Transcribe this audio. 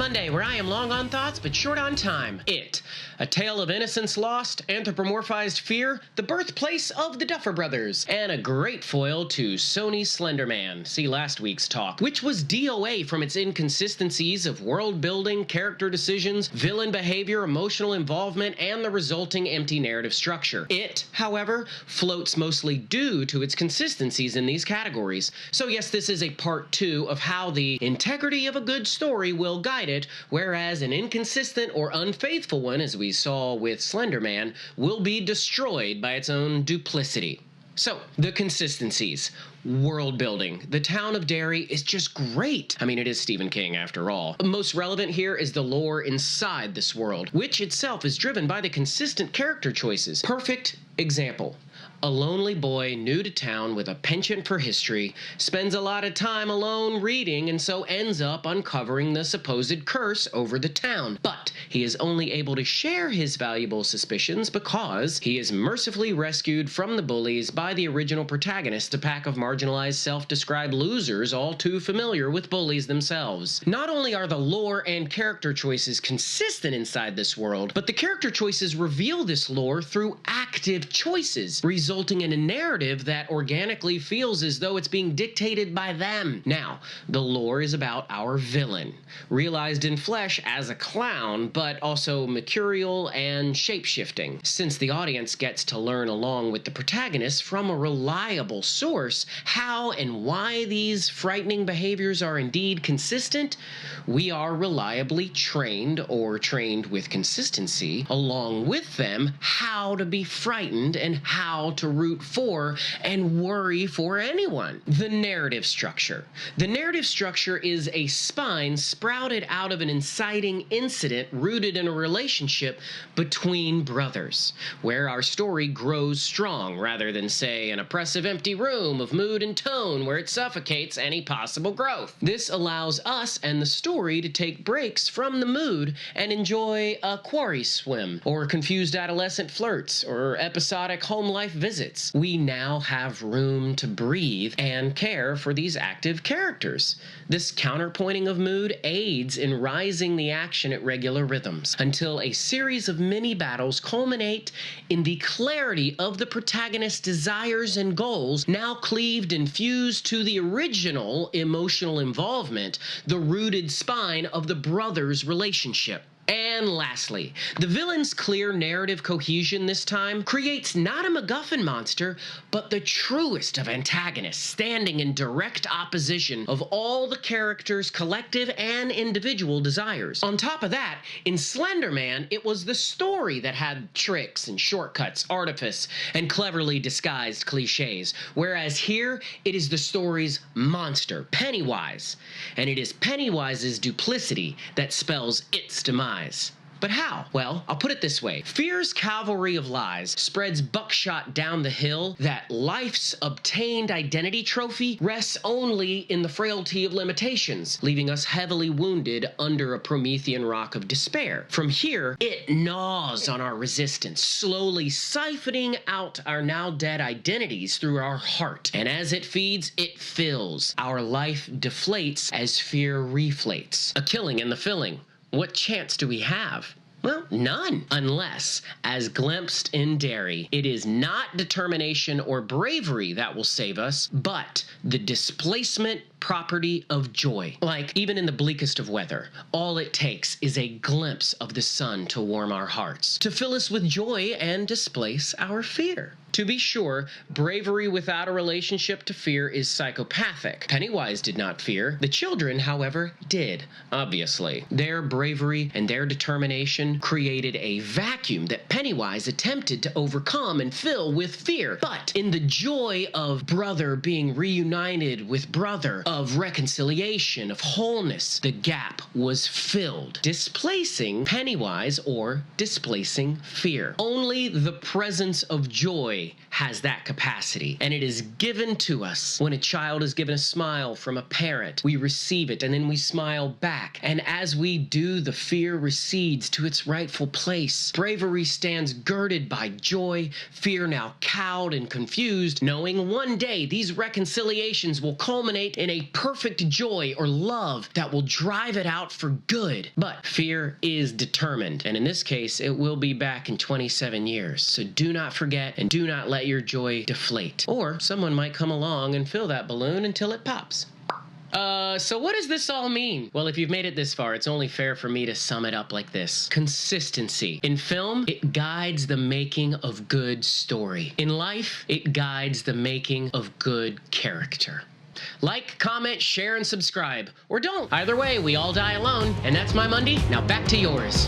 Monday, where I am long on thoughts but short on time. It, a tale of innocence lost, anthropomorphized fear, the birthplace of the Duffer Brothers, and a great foil to Sony's Slender Man. See last week's talk, which was DOA from its inconsistencies of world building, character decisions, villain behavior, emotional involvement, and the resulting empty narrative structure. It, however, floats mostly due to its consistencies in these categories. So yes, this is a part 2 of how the integrity of a good story will guide it, whereas an inconsistent or unfaithful one, as we saw with Slender Man, will be destroyed by its own duplicity. So, the consistencies. World building. The town of Derry is just great. I mean, it is Stephen King after all. Most relevant here is the lore inside this world, which itself is driven by the consistent character choices. Perfect example. A lonely boy new to town with a penchant for history spends a lot of time alone reading and so ends up uncovering the supposed curse over the town. But he is only able to share his valuable suspicions because he is mercifully rescued from the bullies by the original protagonist, a pack of marginalized self-described losers all too familiar with bullies themselves. Not only are the lore and character choices consistent inside this world, but the character choices reveal this lore through active choices, resulting in a narrative that organically feels as though it's being dictated by them. Now, the lore is about our villain, realized in flesh as a clown, but also mercurial and shape-shifting. Since the audience gets to learn along with the protagonist from a reliable source how and why these frightening behaviors are indeed consistent, we are reliably trained, or trained with consistency, along with them, how to be frightened and how to root for and worry for anyone. The narrative structure. The narrative structure is a spine sprouted out of an inciting incident rooted in a relationship between brothers, where our story grows strong rather than, say, an oppressive empty room of mood and tone where it suffocates any possible growth. This allows us and the story to take breaks from the mood and enjoy a quarry swim, or confused adolescent flirts, or episodic home life visits. We now have room to breathe and care for these active characters. This counterpointing of mood aids in rising the action at regular rhythms, until a series of mini-battles culminate in the clarity of the protagonist's desires and goals, now cleaved and fused to the original emotional involvement, the rooted spine of the brothers' relationship. And lastly, the villain's clear narrative cohesion this time creates not a MacGuffin monster, but the truest of antagonists, standing in direct opposition of all the characters' collective and individual desires. On top of that, in Slender Man, it was the story that had tricks and shortcuts, artifice, and cleverly disguised cliches, whereas here, it is the story's monster, Pennywise. And it is Pennywise's duplicity that spells its demise. But how? Well, I'll put it this way. Fear's cavalry of lies spreads buckshot down the hill that life's obtained identity trophy rests only in the frailty of limitations, leaving us heavily wounded under a Promethean rock of despair. From here, it gnaws on our resistance, slowly siphoning out our now dead identities through our heart. And as it feeds, it fills. Our life deflates as fear reflates. A killing in the filling. What chance do we have? Well, none. Unless, as glimpsed in Derry, it is not determination or bravery that will save us, but the displacement property of joy. Like, even in the bleakest of weather, all it takes is a glimpse of the sun to warm our hearts, to fill us with joy and displace our fear. To be sure, bravery without a relationship to fear is psychopathic. Pennywise did not fear. The children, however, did, obviously. Their bravery and their determination created a vacuum that Pennywise attempted to overcome and fill with fear. But in the joy of brother being reunited with brother, of reconciliation, of wholeness, the gap was filled, displacing Pennywise or displacing fear. Only the presence of joy has that capacity, and it is given to us. When a child is given a smile from a parent, we receive it and then we smile back, and as we do, the fear recedes to its rightful place. Bravery stands girded by joy, fear now cowed and confused, knowing one day these reconciliations will culminate in a a perfect joy or love that will drive it out for good. But fear is determined, and in this case, it will be back in 27 years. So do not forget and do not let your joy deflate. Or someone might come along and fill that balloon until it pops. So what does this all mean? Well, if you've made it this far, it's only fair for me to sum it up like this. Consistency. In film, it guides the making of good story. In life, it guides the making of good character. Like, comment, share, and subscribe. Or don't. Either way, we all die alone. And that's my Monday. Now back to yours.